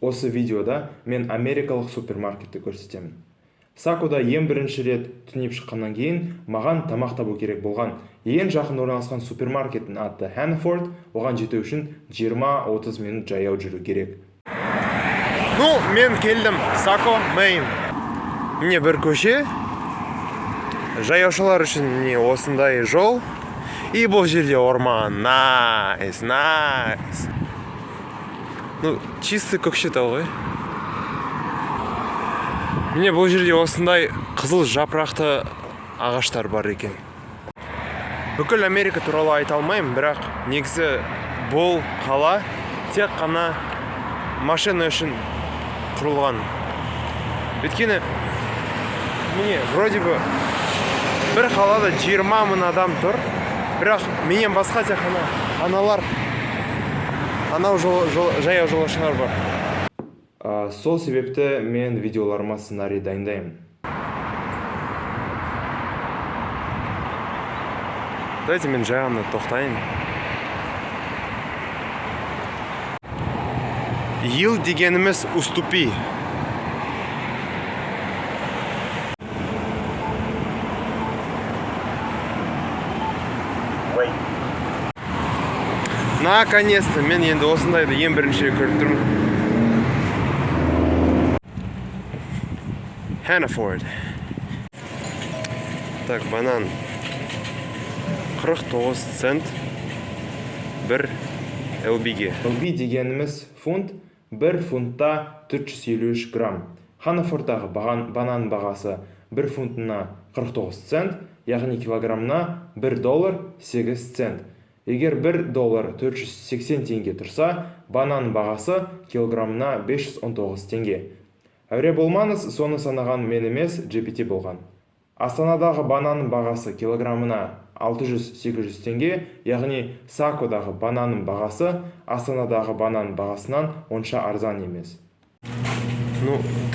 Осы видеода мен америкалық супермаркетті көрсетемін. Сакода ең бірінші рет түнеп шыққаннан кейін маған тамақ табу керек болған. Ең жақын орналасқан супермаркеттің аты Hannaford, оған жету үшін 20-30 минут жаяу жүру керек. Мен келдім, Сако, Мэйн. Міне бір көше, жаяушылар үшін міне осындай жол. И бұл жерде орман. Найс. Чисты Көкшетау ғой. Міне бұл жерде осындай қызыл жапырақты ағаштар бар екен. Бүкіл Америка туралы айта алмаймын, бірақ негізі бұл қала тек қана машина үшін құрылған. Өйткені міне вроде бы бір қалада 20 мың адам тұр, бірақ менен басқа тек қана аналар, анау жаяу жолаушылар бар. Сол себепті мен видеоларыма сценарий дайындаймын. Дайте мен жай ғана тоқтайын. Ел дегеніміз уступи. Наконец-то мен енді осындайды ең бірінші көріп тұрмын. Hannaford. Так, банан 49 цент бір LB'ге. LB дегеніміз фунт, 1 фунтта 453 грамм. Hannafordтағы банан бағасы 1 фунтына 49 цент, яғни килограммына $1.08 цент. Егер $1 480 теңге тұрса, банан бағасы килограммына 519 теңге. Әуре болмаңыз, соны санаған мен емес, GPT болған. Астанадағы бананның бағасы килограммына 600-800 теңге, яғни Сакодағы бананның бағасы Астанадағы банан бағасынан онша арзан емес.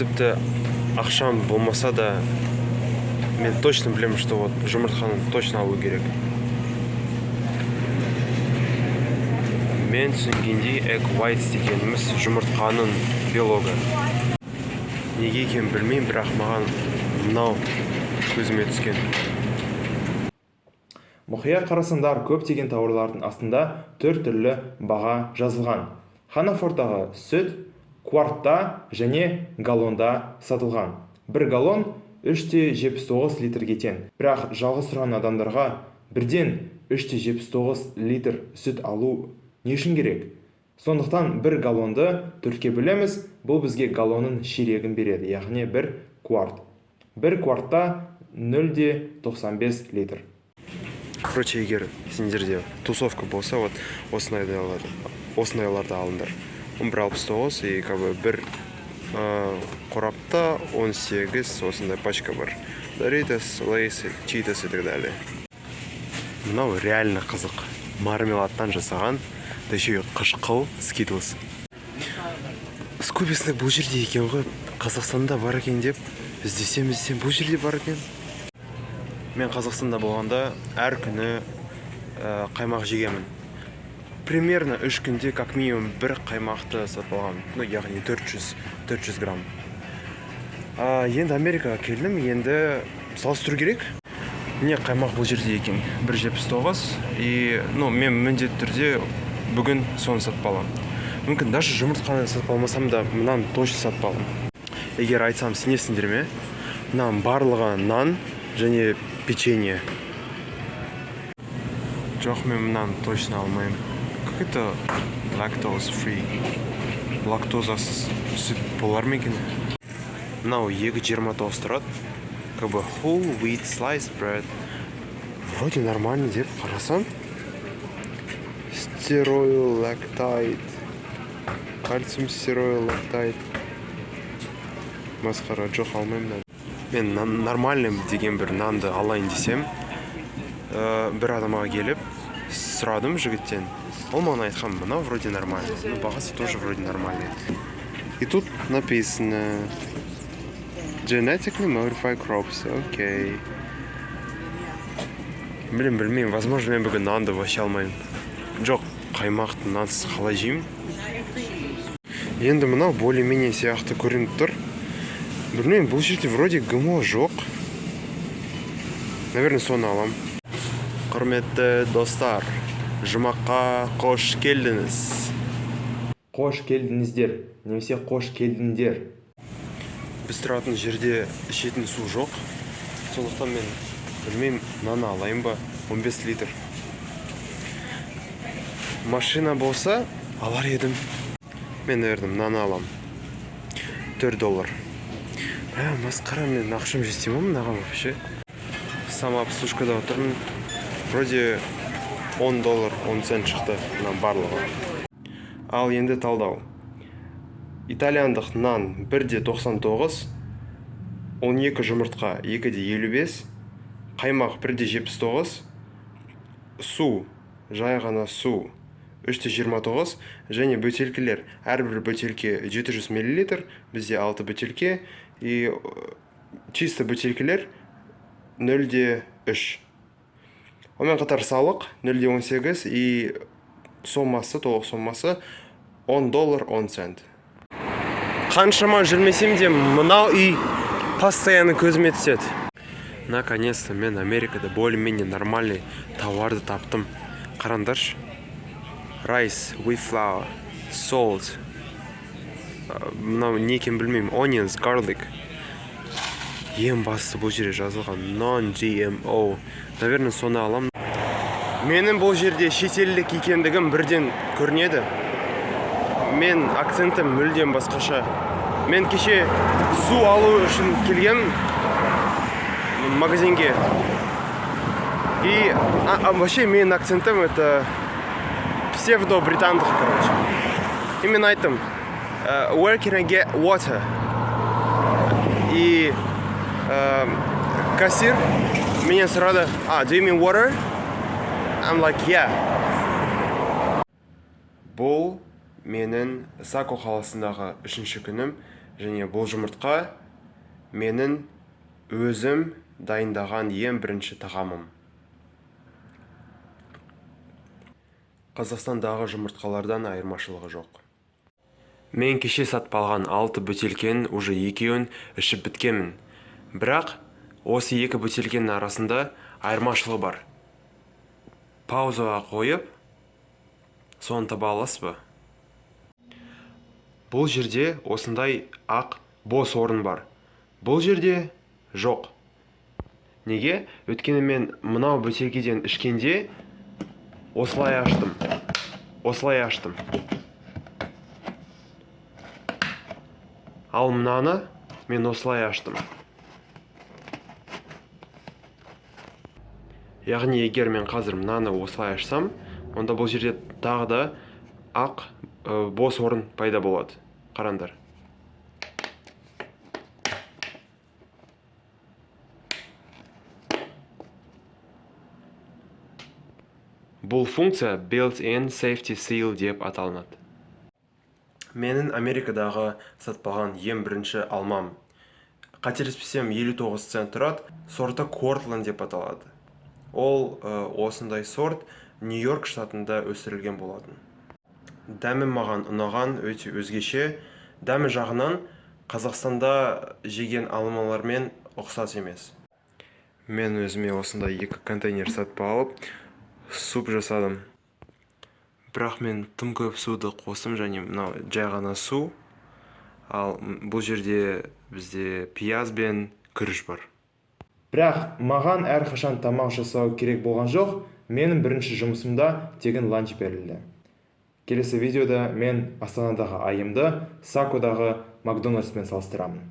Тіпті ақшам болмаса да, мен точно білемін, что жұмыртқаны точно алу керек. Мен түсінгендей egg whites дегеніміз жұмыртқаның белогы. Неге екен білмеймін, бірақ маған мынау көзіме түскен. Мұқият қарасаңдар, көптеген тауарлардың астында 4 түрлі баға жазылған. Hannafordтағы сүт квартта және галлонда сатылған. 1 галлон 3,79 литрге тең. Бірақ жалғыз тұрған адамдарға бірден 3,79 литр сүт алу не үшін керек? Сондықтан 1 галлонды 4-ке бөлеміз, бұл бізге галлонның ширегін береді, яғни 1 кварт. 1 квартта 0,95 литр. Короче, егер сендерде тусовка болса, осындайларды алыңдар. 1,69 и бір қорапта 18 осындай пачка бар. Doritos, Lay's, Cheetos и так далее. Мынау реально қызық. Мармеладтан жасаған, да еще қышқыл Skittles. Скубисный бұл жерде екен ғой. Қазақстанда бар екен деп, іздесем бұл жерде бар екен. Мен Қазақстанда болғанда әр күні қаймақ жегемін. Примерно 3 күнде как минимум бір қаймақты сатып алғам. Яғни 400 грамм. Енді Америкаға келдім, енді салыстыру керек. Міне қаймақ бұл жерде екен 1,79 и мен міндетті түрде бүгін соны сатып аламын. Мүмкін даже жұмыртқаны сатып алмасам да мынаны точно сатып аламын. Егер айтсам сенесіңдер ме? Мынаның барлығы нан және печенье. Жоқ, мен мынаны точно алмаймын. Как это lactose free? Лактозасыз сүт болар ма екен? Мынау 2,29 тұрады. Как бы whole wheat sliced bread. Вроде нормально деп қарасам. Стероилактайд. Кальциум стероилактайд. Масқара, жоқ алмаймын. Мен нормальным деген бір нанды алайын десем, бір адамға келіп сұрадым жігіттен. Ол маған айтқан, мынау вроде нормально. Бағасы тоже вроде нормальный. И тут написано Genetically modified crops. Окей. Білмеймін, возможно, мен бүгін нанды вообще алмаймын. Жоқ, қаймақты нансыз қалай жеймін. Енді мынау более-менее сияқты көрініп тұр. Білмеймін, бұл жерде вроде ГМО жоқ. Наверное, соны алам. Құрметті достар, жұмаққа қош келдіңіз. Қош келдіңіздер, немесе қош келдіңдер. Біз тұратын жерде ішетін су жоқ. Сондықтан мен білмеймін, мынаны алайын ба, 15 литр. Машина болса, алар едім. Мен наверное, мынаны алам. $4. Масқара, мен ақшам жетсе ма мынаға вообще? Самообслужкада отырмын. Вроде $10, 10 цент шықты мына барлығы. Ал енді талдау. Итальяндық нан 1,99, 12 жұмыртқа 2,55, қаймақ 1,79, су, жай ғана су 3,29, және бөтелкелер. Әрбір бөтелке 700 мл, бізде 6 бөтелке, и чисто бөтелкелер 0,3. Онымен қатар салық 0,18, и сомасы, толық сомасы $10, 10 цент. Қаншама жүрмесем де, мынау үй постоянно көзіме түседі. Наконец-то мен Америкада более-менее нормальный товарды таптым. Қараңдаршы. Rice, wheat flour, salt. Мынау не екенін білмеймін. Onions, garlic. Ең басты бұл жерде жазылған non-GMO. Наверное, соны алам. Менің бұл жерде шетелдік екендігім бірден көрінеді. Мен акцентім мүлдем басқаша. Мен кеше су алу үшін келгем магазинге. И вообще менің акцентім это псевдо-британдық, короче. И мен айттым, where can I get water? И кассир меня сұрады, do you mean water? I'm like, yeah. Бұл менің Сако қаласындағы 3-ші күнім, және бұл жұмыртқа менің өзім дайындаған ең бірінші тағамым. Қазақстандағы жұмыртқалардан айырмашылығы жоқ. Мен кеше сатып алған 6 бөтелкенің уже 2-ін ішіп біткенмін. Бірақ осы 2 бөтелкенің арасында айырмашылығы бар. Паузаға қойып, соны таба аласыз ба? Бұл жерде осындай ақ бос орын бар. Бұл жерде жоқ. Неге? Өткені мен мынау бөтелкеден ішкенде осылай аштым. Осылай аштым. Ал мынаны мен осылай аштым. Яғни егер мен қазір мынаны осылай ашсам, онда бұл жерде тағы да ақ бос орын пайда болады. Қараңдар. Бұл функция built-in safety seal деп аталынады. Менің Америкадағы сатпаған ең бірінші алмам. Қателеспесем 59 цент тұрады, сорты Cortland деп аталады. Ол осындай сорт Нью-Йорк штатында өсірілген болатын. Дәмі маған ұнаған өте өзгеше. Дәмі жағынан Қазақстанда жеген алмалармен ұқсас емес. Мен өзіме осындай 2 контейнер сатып алып, суп жасадым. Бірақ мен тым көп суды қосым, және жай ғана су. Ал бұл жерде бізде пияз бен күріш бар. Бірақ маған әрқашан тамақ жасау керек болған жоқ, менің бірінші жұмысымда тегін ланч берілді. Келесі видеода мен Астанадағы айымды Сакодағы Макдональдспен салыстырамын.